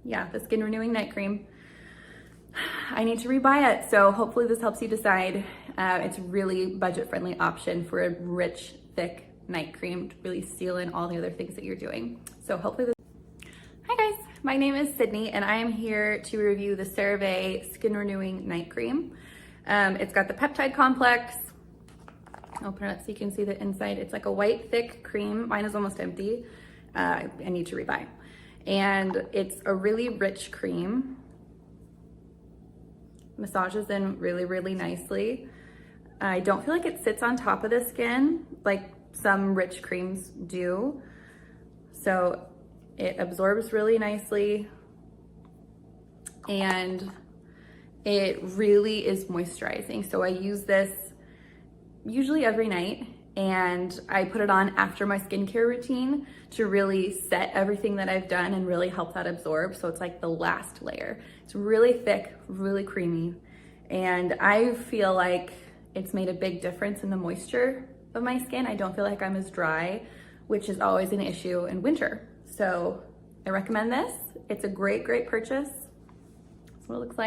yeah, the Skin Renewing Night Cream. I need to rebuy it, so hopefully this helps you decide. It's a really budget-friendly option for a rich, thick night cream to really seal in all the other things that you're doing. So hopefully this... Hi guys, my name is Sydney and I am here to review the CeraVe Skin Renewing Night Cream. It's got the peptide complex. Open it up so you can see the inside. It's like a white, thick cream. Mine is almost empty. I need to rebuy. And it's a really rich cream. Massages in really, really nicely. I don't feel like it sits on top of the skin like some rich creams do. So it absorbs really nicely and it really is moisturizing. So I use this usually every night and I put it on after my skincare routine to really set everything that I've done and really help that absorb. So it's like the last layer. It's really thick, really creamy. And I feel like it's made a big difference in the moisture of my skin. I don't feel like I'm as dry, which is always an issue in winter. So I recommend this. It's a great, great purchase. That's what it looks like.